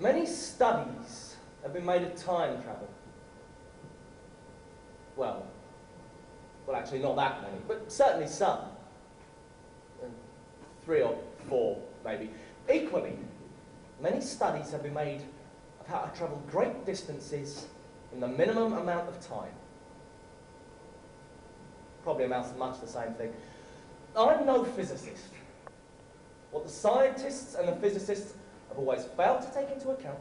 Many studies have been made of time travel. Well, actually not that many, but certainly some. 3 or 4, maybe. Equally, many studies have been made of how to travel great distances in the minimum amount of time. Probably amounts to much the same thing. I'm no physicist. What the scientists and the physicists have always failed to take into account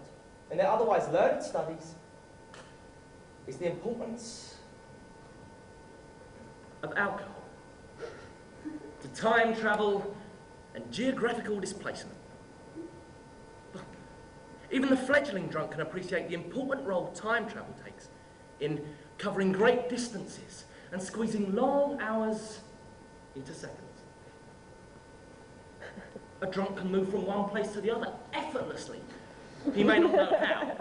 in their otherwise learned studies is the importance of alcohol to time travel and geographical displacement. Even the fledgling drunk can appreciate the important role time travel takes in covering great distances and squeezing long hours into seconds. A drunk can move from one place to the other effortlessly. He may not know how.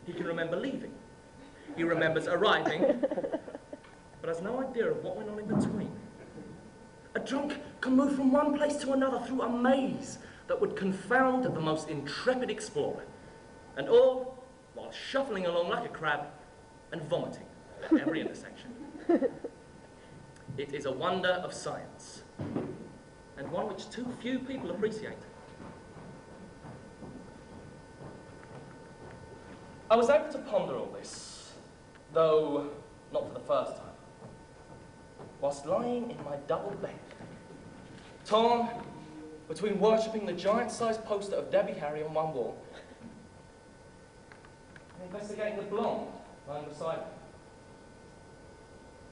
He can remember leaving. He remembers arriving, but has no idea of what went on in between. A drunk can move from one place to another through a maze that would confound the most intrepid explorer, and all while shuffling along like a crab and vomiting at every intersection. It is a wonder of science, and one which too few people appreciate. I was able to ponder all this, though not for the first time, whilst lying in my double bed, torn between worshipping the giant-sized poster of Debbie Harry on one wall and investigating the blonde lying beside me.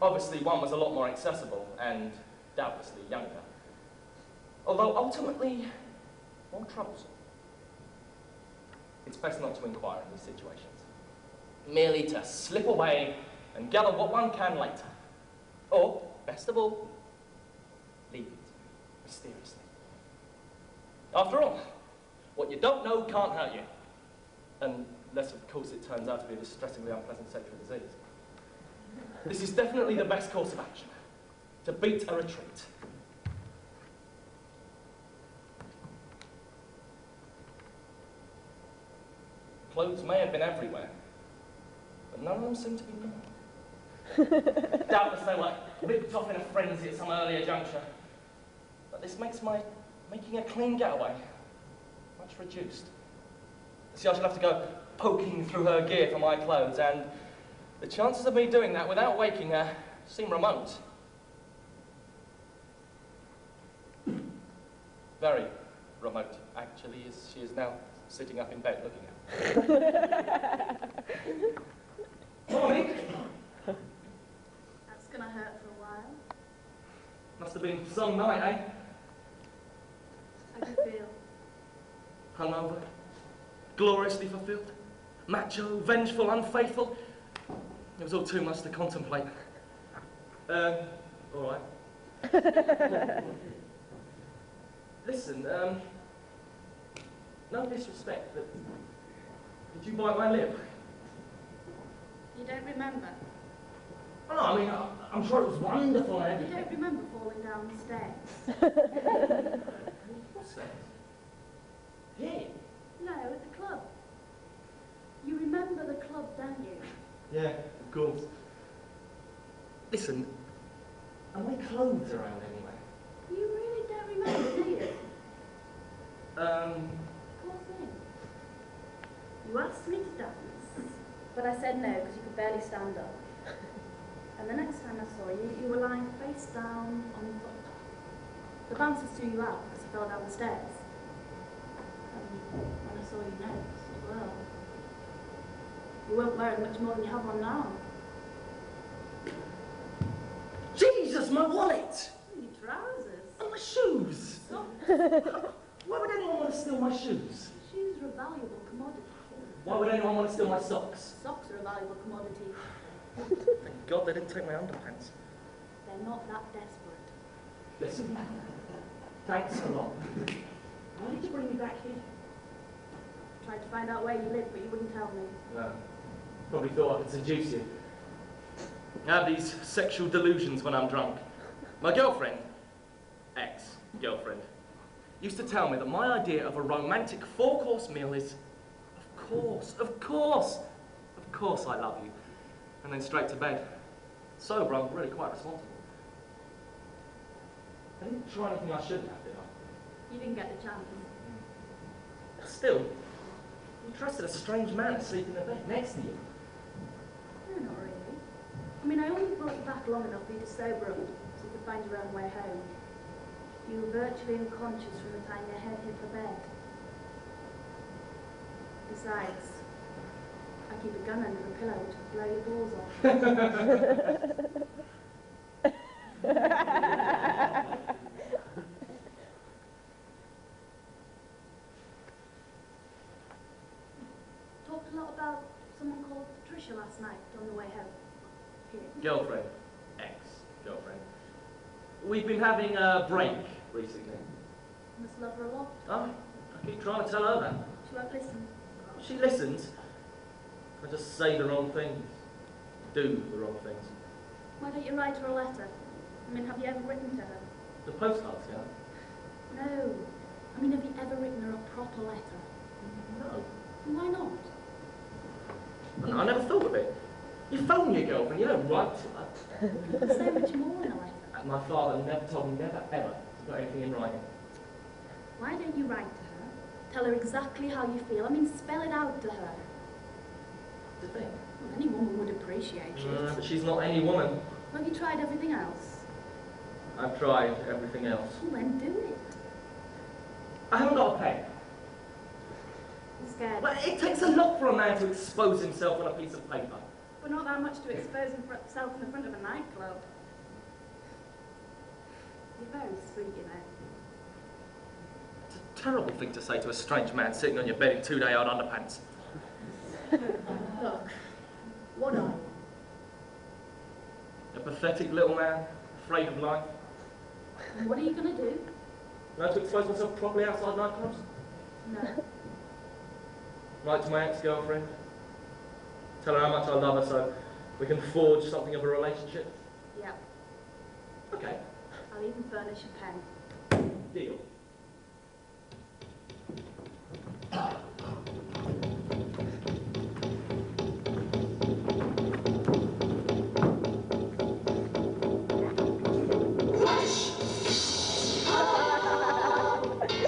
Obviously, one was a lot more accessible and doubtlessly younger, although ultimately more troublesome. It's best not to inquire in these situations, merely to slip away and gather what one can later. Or, best of all, leave it mysteriously. After all, what you don't know can't hurt you. Unless, of course, it turns out to be a distressingly unpleasant sexual disease. This is definitely the best course of action, to beat a retreat. Clothes may have been everywhere, but none of them seem to be mine. Doubtless they were ripped off in a frenzy at some earlier juncture, but this makes my making a clean getaway much reduced. See, I shall have to go poking through her gear for my clothes, and the chances of me doing that without waking her seem remote. Very remote, actually, as she is now sitting up in bed looking at me. Morning. That's gonna hurt for a while. Must have been some night, eh? How do you feel? Hungover, gloriously fulfilled, macho, vengeful, unfaithful. It was all too much to contemplate. All right. Listen, no disrespect, but did you bite my lip? You don't remember? Oh, no, I mean, I'm sure it was wonderful and You everything. don't remember falling down the stairs? What's that? Here? No, at the club. You remember the club, don't you? Yeah, of course. Listen, are my clothes around anyway? You really don't remember, do you? Poor thing. You asked me to dance, but I said no because you could barely stand up. And the next time I saw you, you were lying face down on the foot. The bouncers threw you out because you fell down the stairs. And when I saw you next, well, you weren't wearing much more than you have on now. Jesus, my wallet! Your trousers. And my shoes! Socks. Why would anyone want to steal my shoes? Shoes are a valuable commodity. Why would anyone want to steal my socks? Socks are a valuable commodity. Thank God they didn't take my underpants. They're not that desperate. Listen, thanks a lot. Why did you bring me back here? Tried to find out where you lived, but you wouldn't tell me. No. Probably thought I could seduce you. I have these sexual delusions when I'm drunk. My girlfriend, ex-girlfriend, used to tell me that my idea of a romantic 4-course meal is, of of course. Of course I love you. And then straight to bed. Sober, I'm really quite responsible. I didn't try anything I shouldn't have, did I? You didn't get the chance. Still, you trusted a strange man to sleep in the bed next to you. No, not really. I mean, I only brought you back long enough for you to sober up so you could find your own way home. You were virtually unconscious from the time your head hit the bed. Besides, I keep a gun under the pillow to blow your balls off. Talked a lot about someone called Patricia last night on the way home. Here. Girlfriend. Ex-girlfriend. We've been having a break recently. Must love her a lot. Oh, I keep trying to tell her that. She won't listen. She listens. I just say the wrong things. Do the wrong things. Why don't you write her a letter? I mean, have you ever written to her? The postcards, yeah? No. I mean, have you ever written her a proper letter? No. Why not? I never thought of it. You phone your girlfriend, you don't write to her. There's so much more in a letter. And my father never told me never, ever, to put anything in writing. Why don't you write to her? Tell her exactly how you feel. I mean, spell it out to her. The thing. Well, any woman would appreciate it. But she's not any woman. Well, have you tried everything else? I've tried everything else. Well, then do it. I haven't got a pen. I'm scared. Well, it takes a lot for a man to expose himself on a piece of paper. But not that much to expose himself in the front of a nightclub. You're very sweet, you know. It's a terrible thing to say to a strange man sitting on your bed in 2-day-old underpants. Look, what are you? A pathetic little man, afraid of life. And what are you going to do? Learn to expose myself properly outside nightclubs. No. Write to my ex-girlfriend. Tell her how much I love her so we can forge something of a relationship. Yeah. Okay. I'll even furnish a pen. Deal.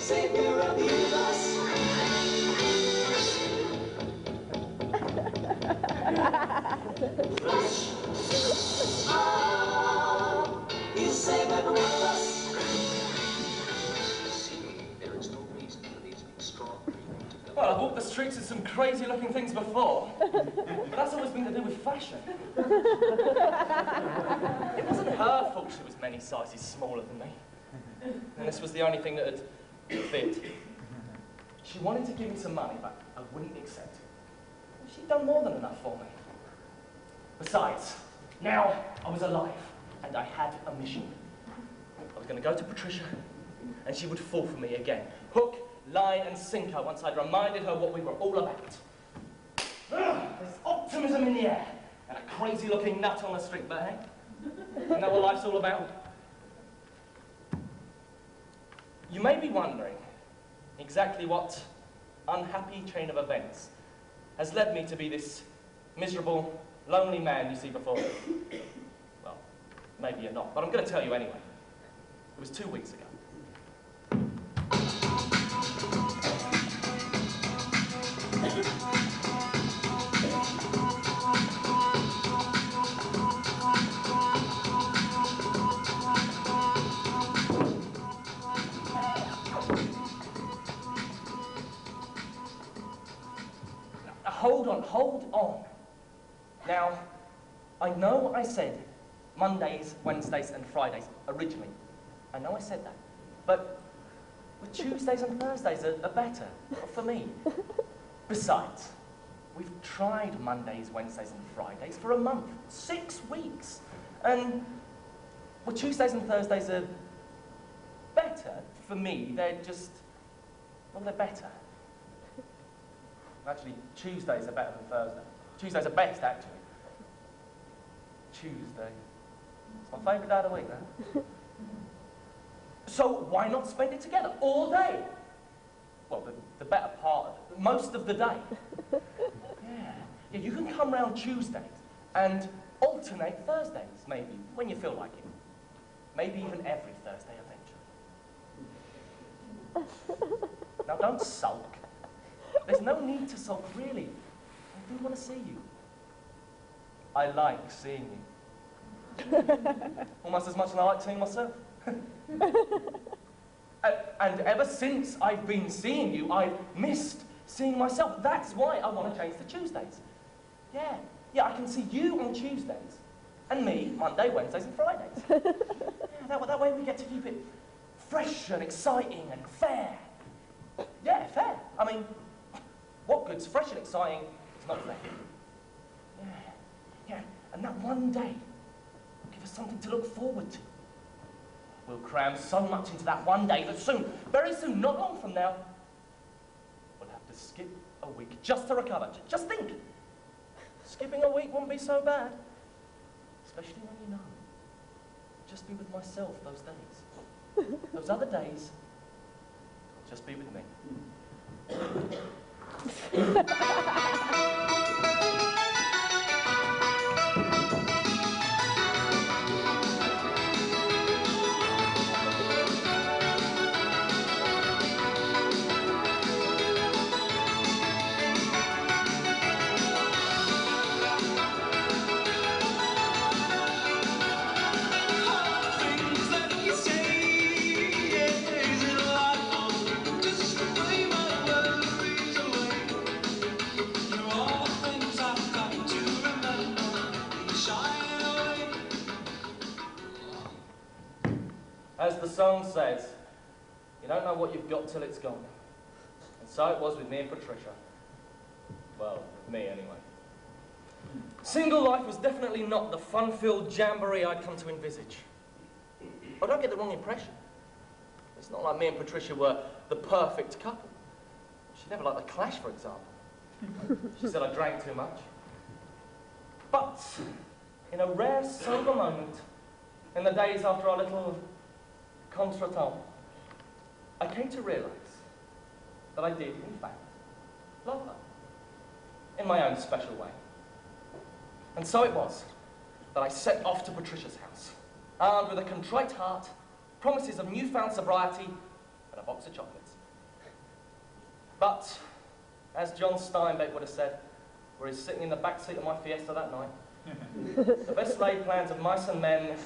Savior of the universe. You save every one of us. There is no reason for these extraordinary things. Well, I've walked the streets with some crazy-looking things before, but that's always been to do with fashion. It wasn't her fault she was many sizes smaller than me, and this was the only thing that had fit. She wanted to give me some money, but I wouldn't accept it. She'd done more than enough for me. Besides, now I was alive, and I had a mission. I was going to go to Patricia, and she would fall for me again. Hook, line, and sinker once I'd reminded her what we were all about. There's optimism in the air, and a crazy-looking nut on the street, but hey, isn't that what life's all about? You may be wondering exactly what unhappy chain of events has led me to be this miserable, lonely man you see before you. Well, maybe you're not, but I'm going to tell you anyway. It was 2 weeks ago. Hold on. Now, I know I said Mondays, Wednesdays, and Fridays originally. I know I said that. But Tuesdays and Thursdays are better for me. Besides, we've tried Mondays, Wednesdays, and Fridays for a month, 6 weeks. And Tuesdays and Thursdays are better for me. They're just, well, they're better. Actually, Tuesdays are better than Thursday. Tuesdays are best, actually. Tuesday. It's my favourite day of the week, now. So why not spend it together all day? Well, the better part of it, most of the day. Yeah, you can come round Tuesdays and alternate Thursdays, maybe, when you feel like it. Maybe even every Thursday eventually. Now, don't sulk. There's no need to sulk, really. I do want to see you. I like seeing you. Almost as much as I like seeing myself. And ever since I've been seeing you, I've missed seeing myself. That's why I want to change to Tuesdays. Yeah, I can see you on Tuesdays, and me Monday, Wednesdays, and Fridays. Yeah, that way we get to keep it fresh and exciting and fair. Yeah, fair. I mean, what good's fresh and exciting is not fair. Yeah, and that one day will give us something to look forward to. We'll cram so much into that one day that soon, very soon, not long from now, we'll have to skip a week just to recover. Just think. Skipping a week wouldn't be so bad. Especially when you know. Just be with myself those days. Those other days, just be with me. As the song says, you don't know what you've got till it's gone. And so it was with me and Patricia. Well, with me anyway. Single life was definitely not the fun-filled jamboree I'd come to envisage. Oh, don't get the wrong impression. It's not like me and Patricia were the perfect couple. She never liked The Clash, for example. She said I drank too much. But, in a rare, sober moment, in the days after our little contretemps, I came to realise that I did, in fact, love her, in my own special way. And so it was that I set off to Patricia's house, armed with a contrite heart, promises of newfound sobriety, and a box of chocolates. But, as John Steinbeck would have said, where he's sitting in the back seat of my Fiesta that night, the best laid plans of mice and men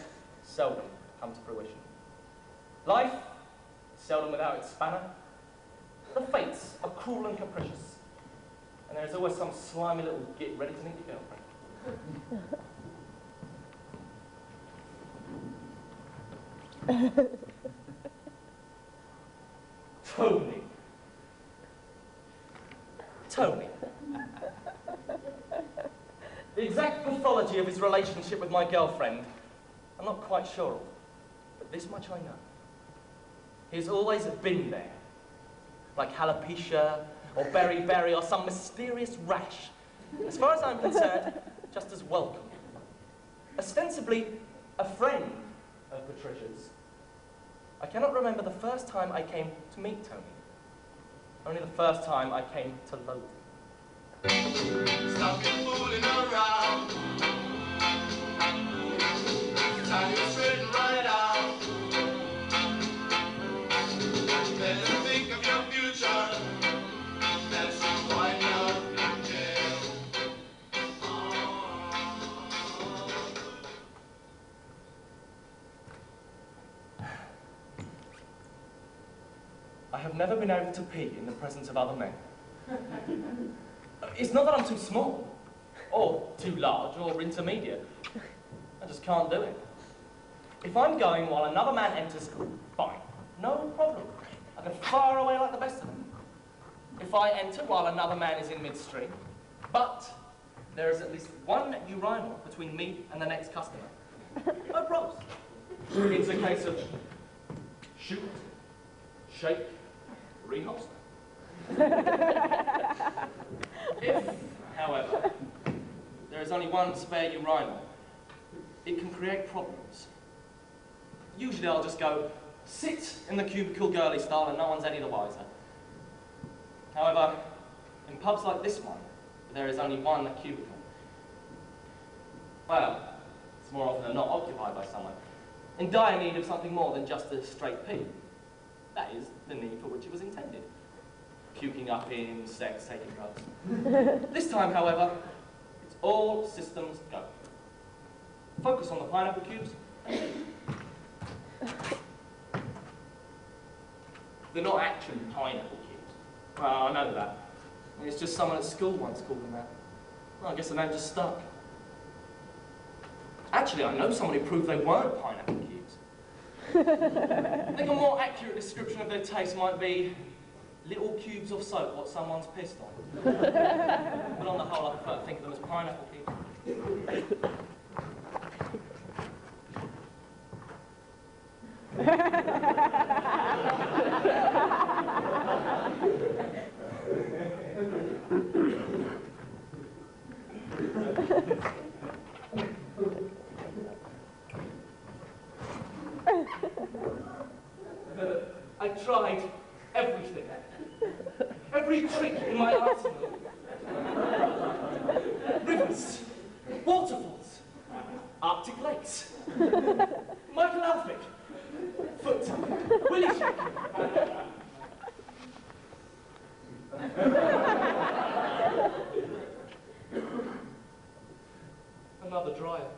seldom come to fruition. Life is seldom without its spanner. The fates are cruel and capricious, and there is always some slimy little git ready to nick your girlfriend. Tony. The exact pathology of his relationship with my girlfriend, I'm not quite sure of, but this much I know. He's always been there, like alopecia, or beriberi, or some mysterious rash. As far as I'm concerned, just as welcome. Ostensibly a friend of Patricia's. I cannot remember the first time I came to meet Tony. Only the first time I came to loathe him. Stop fooling around. Time to straighten right out. Better think of your future. That's why you're in jail. I have never been able to pee in the presence of other men. It's not that I'm too small, or too large, or intermediate. I just can't do it. If I'm going while another man enters, fine, no problem. I can fire away like the best of them. If I enter while another man is in midstream, but there is at least one urinal between me and the next customer, no problems. It's a case of shoot, shake, reholster. If, however, there is only one spare urinal, it can create problems. Usually I'll just go sit in the cubicle girly style and no one's any the wiser. However, in pubs like this one, but there is only one cubicle. Well, it's more often than not occupied by someone in dire need of something more than just a straight pee. That is, the need for which it was intended. Puking up in, sex, taking drugs. This time, however, it's all systems go. Focus on the pineapple cubes. They're not actually pineapple cubes. Well, I know that. It's just someone at school once called them that. Well, I guess the name just stuck. Actually, I know someone who proved they weren't pineapple cubes. I think a more accurate description of their taste might be little cubes of soap what someone's pissed on. But on the whole, I prefer to think of them as pineapple cubes. I tried everything. Every trick in my arsenal. Rivers, waterfalls, Arctic lakes, Michael Alfred, foot, willy shaking. Another dryer.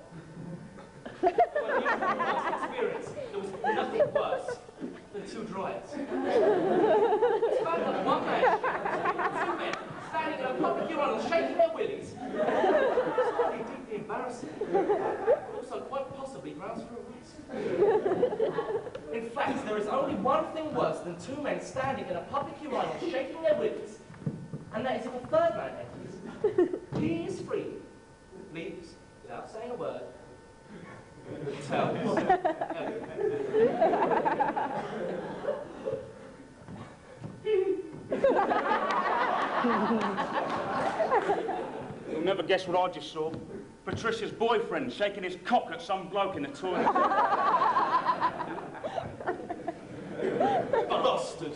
When you last experience, there was nothing worse than two dryers. It's found that one man, two men, standing in a public urinal, shaking their willies. It's hardly deeply embarrassing, but also quite possibly grounds for arrest. In fact, there is only one thing worse than two men standing in a public urinal, shaking their willies, and that is if a third man enters. He is free, leaves without saying a word, tells You'll never guess what I just saw. Patricia's boyfriend shaking his cock at some bloke in the toilet. Bastard.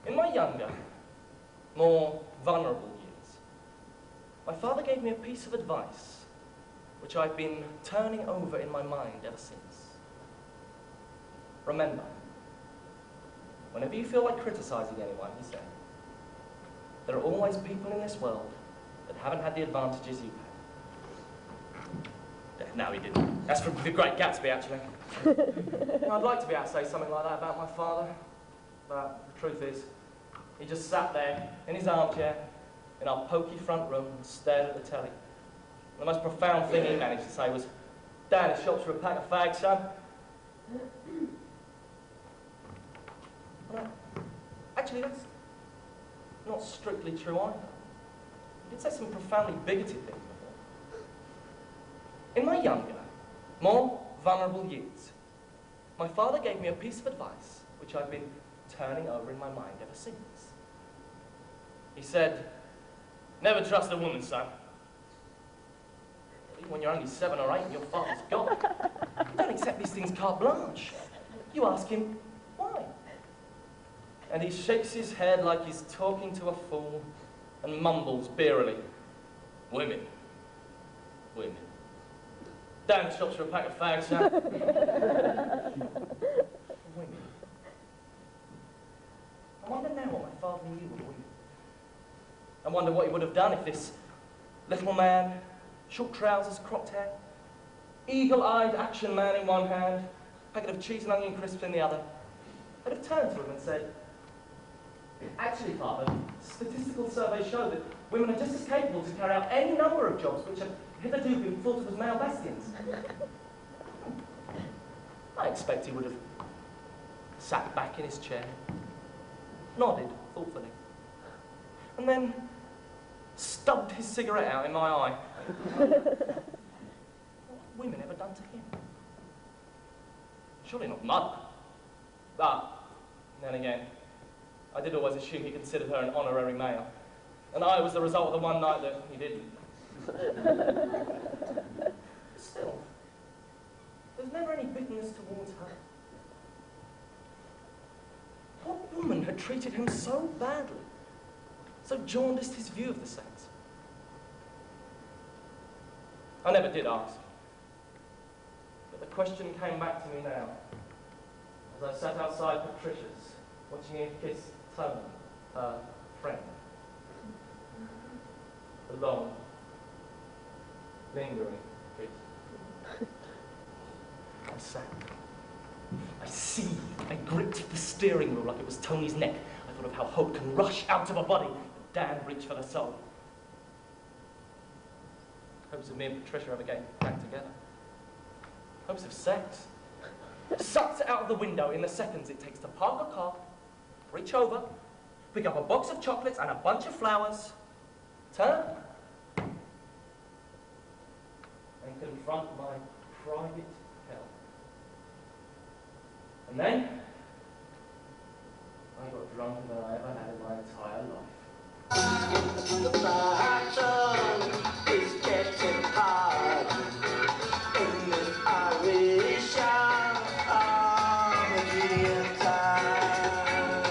In my younger, more vulnerable years, my father gave me a piece of advice which I've been turning over in my mind ever since. Remember, whenever you feel like criticizing anyone, he said, there are always people in this world that haven't had the advantages you've had. No, he didn't. That's from The Great Gatsby, actually. I'd like to be able to say something like that about my father, but the truth is, he just sat there in his armchair in our poky front room and stared at the telly. The most profound thing he managed to say was, "Dad, it shops for a pack of fags, son." Well, actually, that's not strictly true either. He did say some profoundly bigoted things before. In my younger, more vulnerable years, my father gave me a piece of advice which I've been turning over in my mind ever since. He said, "Never trust a woman, son. Even when you're only 7 or 8 and your father's gone. You don't accept these things carte blanche. You ask him, why?" And he shakes his head like he's talking to a fool and mumbles beerily, "Women. Women. Down the shops for a pack of fags, son." Women. I wonder now what my father knew of women. I wonder what he would have done if this little man, short trousers, cropped hair, eagle-eyed action man in one hand, packet of cheese and onion crisps in the other, had have turned to him and said, "Actually, Father, statistical surveys show that women are just as capable to carry out any number of jobs which have hitherto been thought of as male bastions." I expect he would have sat back in his chair, nodded thoughtfully, and then stubbed his cigarette out in my eye. What have women ever done to him? Surely not mother. But Then again, I did always assume he considered her an honorary male. And I was the result of the one night that he didn't. Still, there's never any bitterness towards her. What woman had treated him so badly? So jaundiced his view of the sex? I never did ask. But the question came back to me now, as I sat outside Patricia's, watching him kiss Tony, her friend. The long, lingering kiss. I sat. I seethed. I gripped the steering wheel like it was Tony's neck. I thought of how hope can rush out of a body, but Dan reached for the soul. Hopes of me and Patricia ever getting back together. Hopes of sex. Sucked out of the window in the seconds it takes to park a car, reach over, pick up a box of chocolates and a bunch of flowers, turn, and confront my private hell. And then, I got drunker than I ever had in my entire life. The battle is getting hard in this Irish army of time.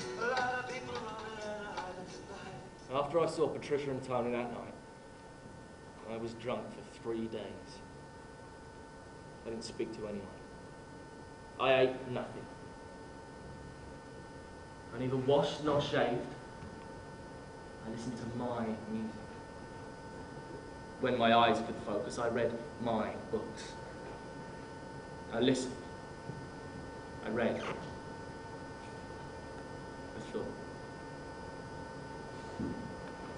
A lot of people running out of life. After I saw Patricia and Tony that night, I was drunk for 3 days. I didn't speak to anyone. I ate nothing. I neither washed nor shaved. I listened to my music. When my eyes could focus, I read my books. I listened. I read. I thought. I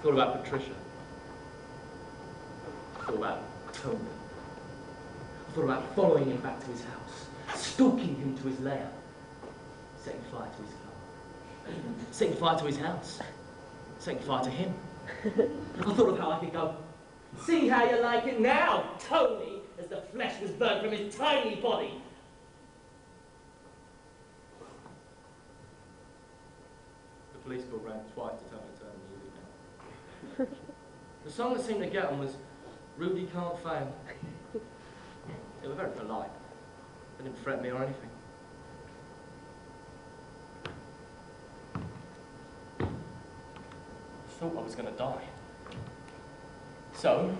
thought about Patricia. I thought about Tony. I thought about following him back to his house, stalking him to his lair, setting fire to his car, setting fire to his house, setting fire to him. I thought of how I could go, "See how you like it now, Tony," as the flesh was burnt from his tiny body. The police call rang twice to tell me to turn the music down. The song that seemed to get on was "Rudy Can't Fail." They were very polite. They didn't threaten me or anything. I thought I was going to die. So,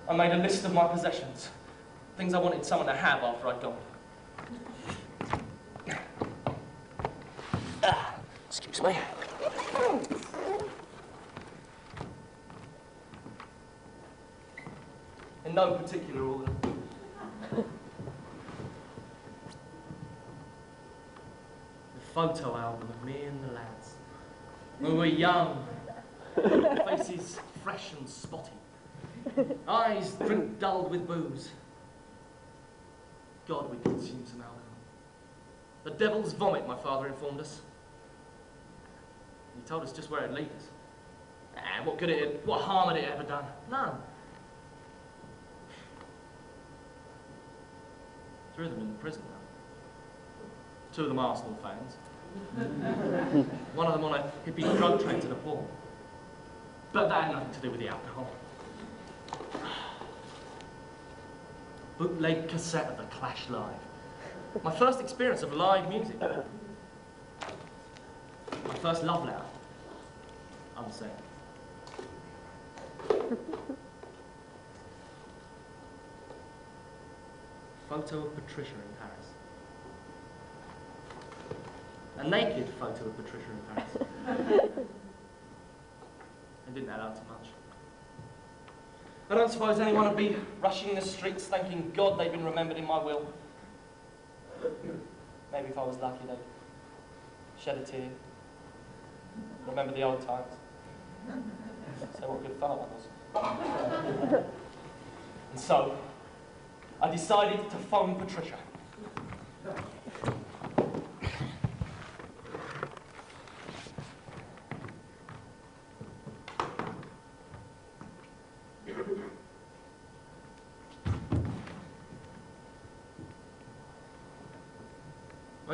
I made a list of my possessions. Things I wanted someone to have after I'd gone. Excuse me. In no particular order. The photo album of me and the lads. When we were young, faces fresh and spotty, eyes drink-dulled with booze. God, we consumed some alcohol. The devil's vomit, my father informed us. He told us just where it'd lead us. And what harm had it ever done? None. 3 of them in prison now. 2 of them Arsenal fans. 1 of them on a hippie drug train to the poor. But that had nothing to do with the alcohol. Bootleg cassette of the Clash live. My first experience of live music. My first love letter. Unsent. Photo of Patricia in Paris. A naked photo of Patricia in Paris. It didn't add up to much. I don't suppose anyone would be rushing the streets thanking God they've been remembered in my will. Maybe if I was lucky they'd shed a tear. Remember the old times. Say what good fun I was. And so, I decided to phone Patricia.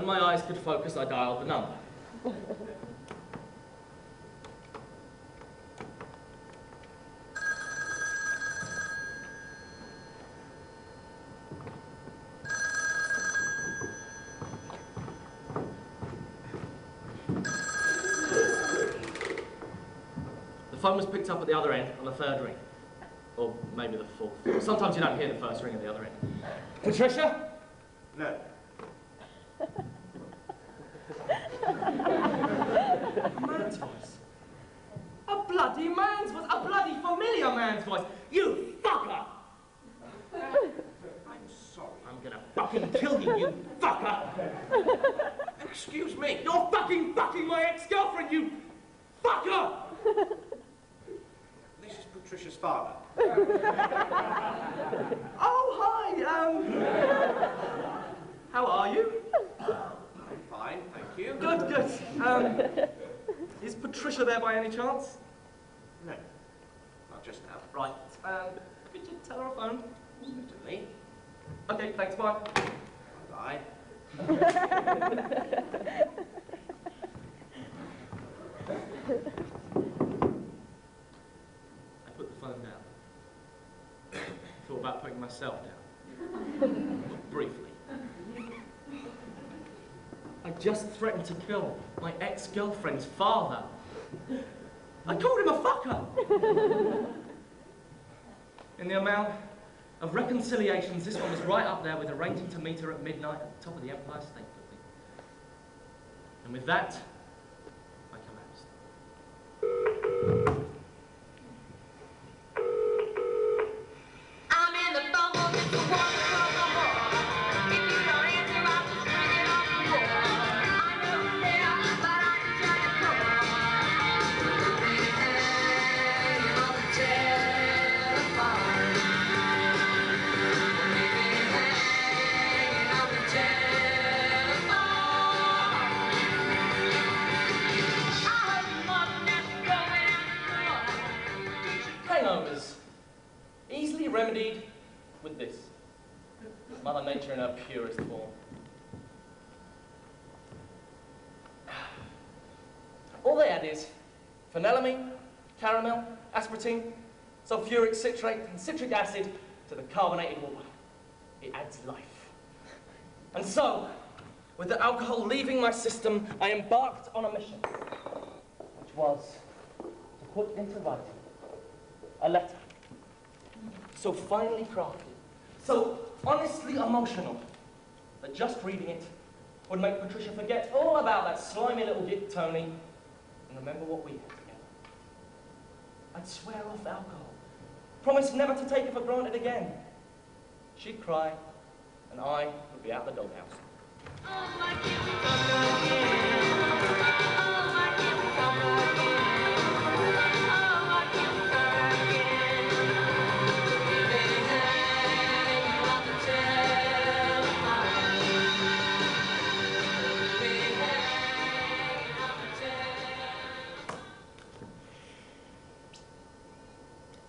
when my eyes could focus, I dialed the number. The phone was picked up at the other end on the third ring. Or maybe the fourth. Sometimes you don't hear the first ring at the other end. Patricia? No. A man's voice. A bloody man's voice. A bloody familiar man's voice. You fucker! I'm sorry. I'm gonna fucking kill you, you fucker! Excuse me. You're fucking my ex-girlfriend, you fucker! This is Patricia's father. Oh, hi, how are you? I'm fine, thank you. Good, good. Is Patricia there by any chance? No, not just now. Right, could you tell her a phone? Certainly. Okay, thanks, bye. Bye. I put the phone down. Thought about putting myself down. Briefly. I just threatened to kill my ex-girlfriend's father. I called him a fucker! In the amount of reconciliations, this one was right up there with arranging to meet her at midnight at the top of the Empire State Building. And with that, I collapsed. I'm in the bubble, it's the one from the heart. If you don't answer, I'll just bring it on the floor. I know you're there, but I can tell you come on. We'll be hanging on the telephone. We'll be hanging on the telephone. I heard mother that's going out the door. Hangovers. Easily remedied with this. Mother Nature in her purest form. All they add is phenylamine, caramel, aspartame, sulfuric citrate, and citric acid to the carbonated water. It adds life. And so, with the alcohol leaving my system, I embarked on a mission, which was to put into writing a letter so finely crafted, so honestly emotional, that just reading it would make Patricia forget all about that slimy little git Tony and remember what we had together. I'd swear off alcohol, promise never to take it for granted again. She'd cry, and I would be out the doghouse. Oh, I can't fuck again. Oh, I can't fuck again. Oh, I can't fuck again. We'll be hanging on the telephone. We'll be hanging on the telephone.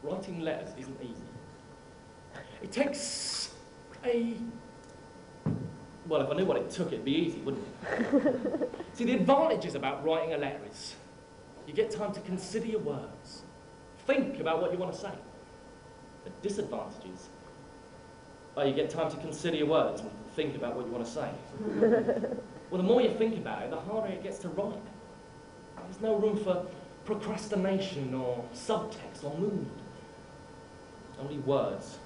Writing letters isn't easy. It takes well, if I knew what it took, it'd be easy, wouldn't it? See, the advantages about writing a letter is you get time to consider your words, think about what you want to say. The disadvantages are you get time to consider your words and think about what you want to say. Well, the more you think about it, the harder it gets to write. There's no room for procrastination or subtext or mood. Only words.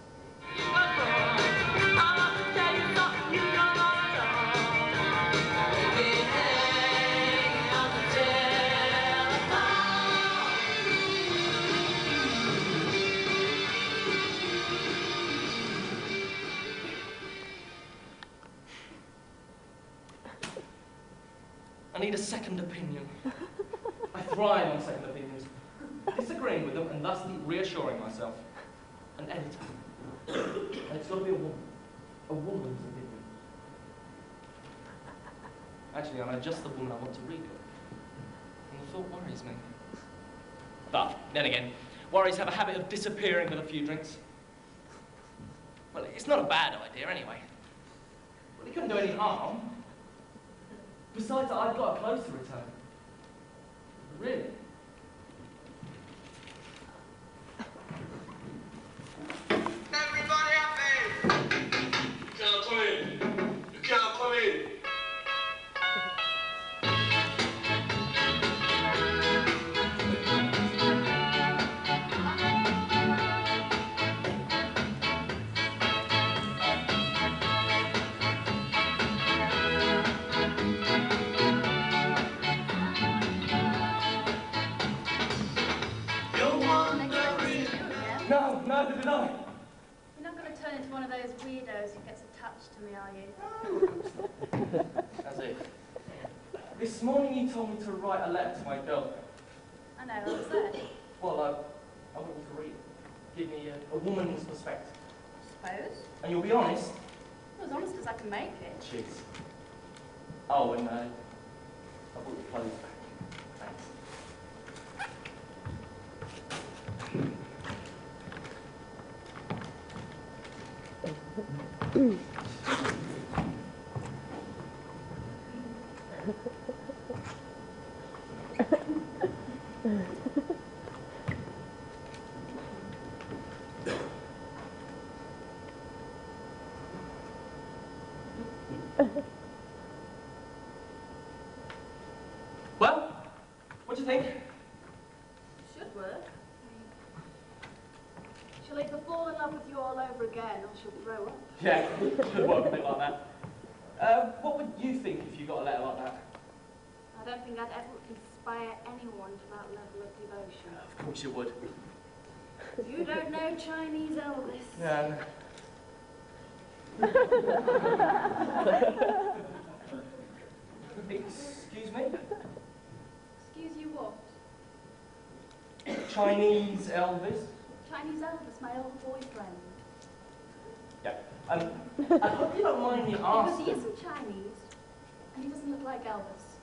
I need a second opinion. I thrive on second opinions, disagreeing with them and thusly reassuring myself. An editor. And it's got to be a woman. A woman's opinion. Actually, I know just the woman I want to read it. And the thought worries me. But, then again, worries have a habit of disappearing with a few drinks. Well, it's not a bad idea anyway. Well, it couldn't do any harm. Besides, I've got a clothes to return. Really? Everybody happy? You can't come in. You can't come in. You're wondering. No, neither did I. You're not going to turn into one of those weirdos who gets attached to me, are you? That's it. This morning you told me to write a letter to my girlfriend. I know, I was there. Well, I want you to read it. Give me a woman's perspective. Suppose. And you'll be honest. As honest as I can make it. Cheers. Oh, and I brought your clothes back. Thanks. Well, what do you think? Should work. She'll either fall in love with you all over again or she'll throw up. Yeah, should work a bit like that. What would you think if you got a letter like that? I don't think I'd ever inspire anyone to that level of devotion. Of course you would. You don't know Chinese Elvis. Yeah. Excuse me? Excuse you what? Chinese Elvis? Chinese Elvis, my old boyfriend. Yeah. I hope you don't mind me Because he asking. isn't Chinese, and he doesn't look like Elvis.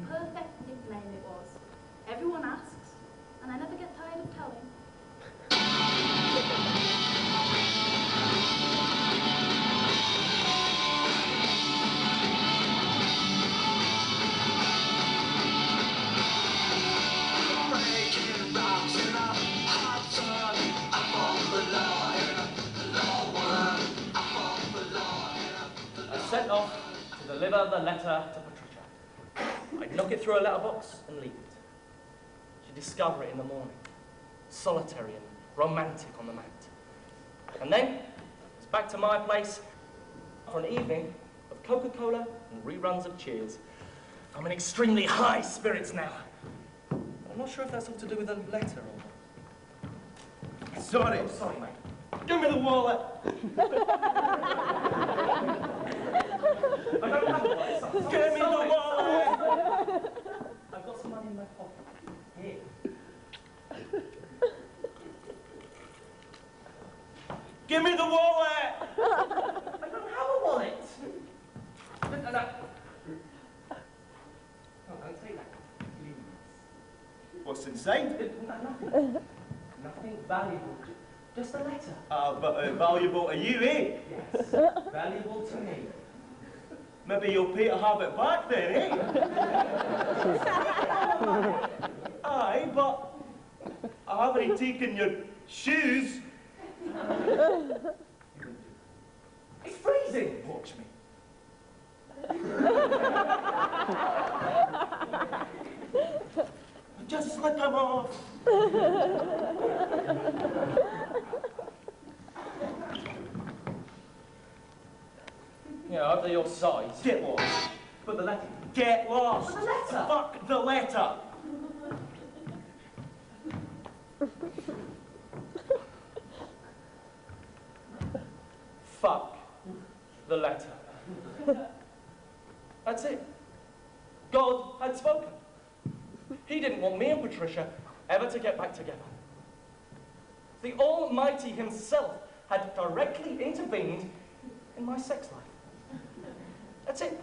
Perfect nickname it was. Everyone asks, and I never get tired of telling. Breaking rocks in a hot sun. I'm on the law in a law world. I'm on the law in I set off to deliver the letter to Patricia. I'd knock it through a letterbox and leave it. She'd discover it in the morning, solitary and romantic on the mat. And then it's back to my place for an evening of Coca-Cola and reruns of Cheers. I'm in extremely high spirits now. I'm not sure if that's all to do with the letter or... Sorry. Oh, sorry, mate. Give me the wallet. I don't have a wallet. Give me the wallet. I've got some money in my pocket. Here. Give me the wallet. I don't have a wallet. No. Oh, don't take that. Please. What's inside? Nothing. Nothing valuable. Just a letter. But valuable to you, eh? Yes. Valuable to me. Maybe you'll pay to have it back then, eh? Aye, but I haven't taken your shoes. It's freezing. Watch me. Just slip them off. Yeah, over your size. Get lost. But the letter. Get lost. But the letter. Fuck the letter. Fuck the letter. That's it. God had spoken. He didn't want me and Patricia ever to get back together. The Almighty himself had directly intervened in my sex life. That's it.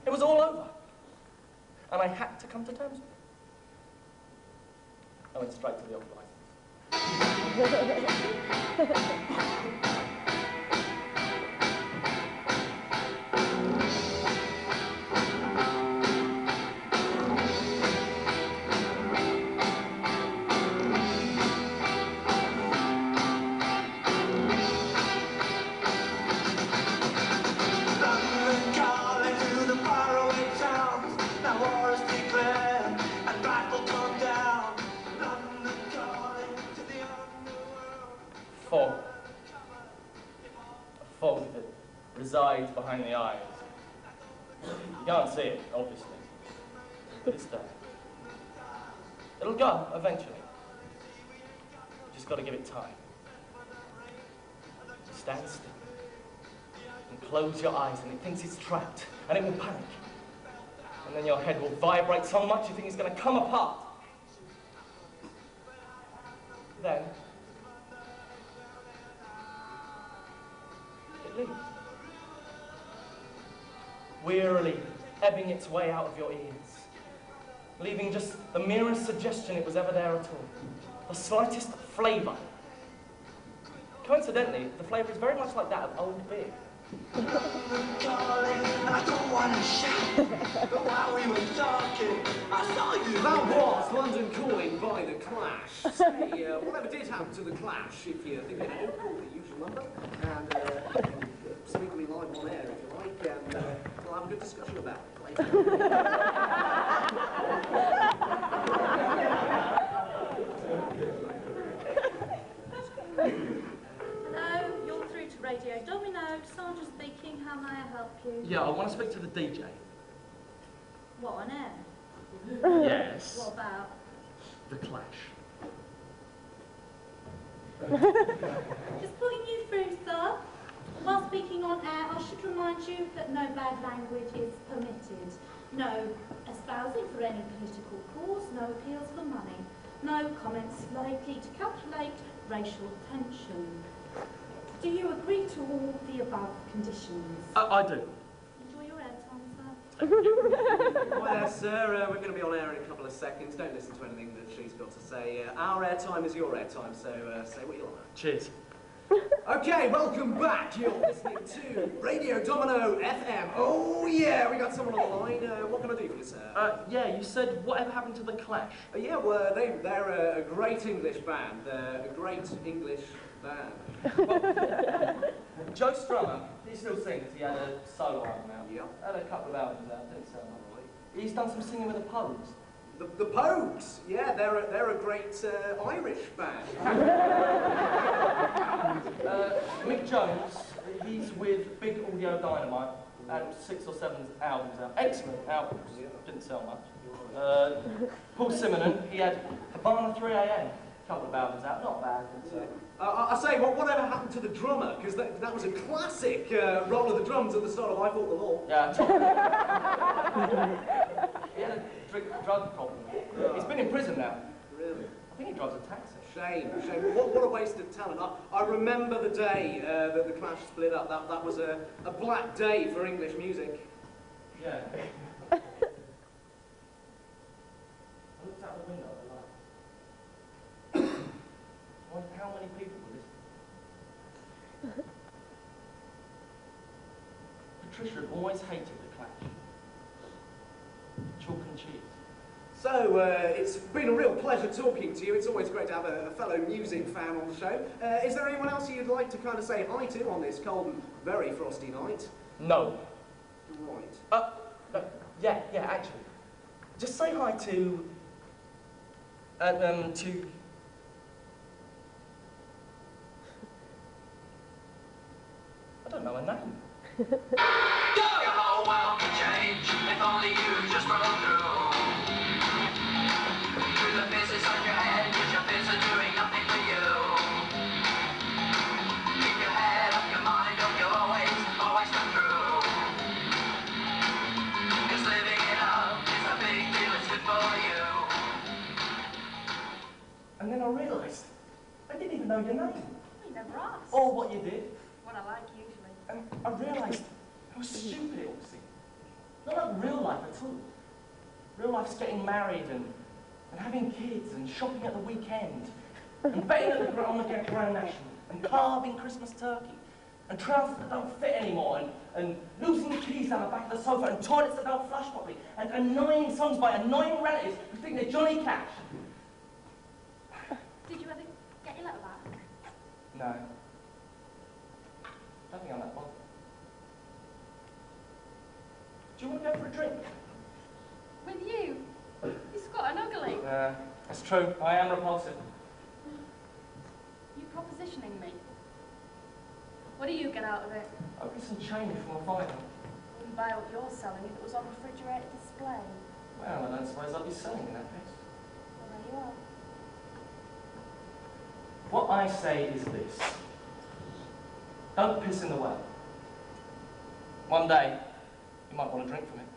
It was all over. And I had to come to terms with it. I went straight to the off license. fog. A fog that resides behind the eyes. You can't see it, obviously, but it's there. It'll go, eventually. You just got to give it time. Stand still. And close your eyes, and it thinks it's trapped, and it will panic. And then your head will vibrate so much you think it's going to come apart. Then, it leaves. Wearily ebbing its way out of your ears, leaving just the merest suggestion it was ever there at all. The slightest flavour. Coincidentally, the flavour is very much like that of old beer. I don't want to shout, but while we were talking, I saw you. That was London Calling by The Clash. Say, whatever did happen to The Clash, if you think it out, call the usual number, and speak to me live on air if you like, and we'll have a good discussion about it later. Hello, you're through to Radio Domino. Sandra speaking. How may I help you? Yeah, I want to speak to the DJ. What, on air? Yes. What about? The Clash. Just putting you through, sir. While speaking on air, I should remind you that no bad language is permitted. No espousing for any political cause, no appeals for money, no comments likely to calculate racial tension. Do you agree to all the above conditions? I do. Enjoy your airtime, sir. Hi there, sir. We're going to be on air in a couple of seconds. Don't listen to anything that she's got to say. Our airtime is your airtime, so say what you like. Cheers. Okay, welcome back. You're listening to Radio Domino FM. Oh yeah, we got someone on the line. What can I do for you, sir? Yeah, you said whatever happened to the Clash? Yeah, well, they're a great English band. They're a great English band. Joe Strummer, he still sings. He had a solo album out. Yeah. Had a couple of albums out, didn't sell much. He's done some singing with the Pogues. The Pogues, yeah, they're a great Irish band. Mick Jones, he's with Big Audio Dynamite, had 6 or 7 albums out. Excellent albums, didn't sell much. Paul Simonon, he had Habana 3am, a couple of albums out, not bad. I say, whatever happened to the drummer? Because that was a classic roll of the drums at the start of I Fought the Law. Yeah, he had a drug problem. He's been in prison now. Really? I think he drives a taxi. Shame. What a waste of talent. I remember the day that the Clash split up. That was a black day for English music. Yeah. I looked out the window at the light. I wonder how many people were listening. Patricia had always hated the Clash. Chalk and cheese. So, it's been a real pleasure talking to you. It's always great to have a fellow music fan on the show. Is there anyone else you'd like to kind of say hi to on this cold and very frosty night? No. Right. Yeah, actually. Just say hi to... I don't know her name. Your whole world could change if only you just roll through. Through the pieces on your head, 'cause your fears are doing nothing for you. Keep your head up, your mind up, you'll always come through. 'Cause living it up is a big deal, it's good for you. And then I realised I didn't even know your name. You never asked. Or what you did. What I like usually. And I realised how stupid it all seemed. Not like real life at all. Real life's getting married and having kids and shopping at the weekend and betting on the Grand National and carving Christmas turkey and trousers that don't fit anymore and losing the keys down the back of the sofa and toilets that don't flush properly and annoying songs by annoying relatives who think they're Johnny Cash. Did you ever get your letter back? No. Don't think I'm that bothered. Do you want to go for a drink? With you? You're squat and ugly. That's true. I am repulsive. You propositioning me? What do you get out of it? I'll get some change from my final. Wouldn't buy what you're selling if it was on refrigerated display. Well, I don't suppose I'll be selling in that case. Well, there you are. What I say is this. Don't piss in the well. One day, you might want to drink from it.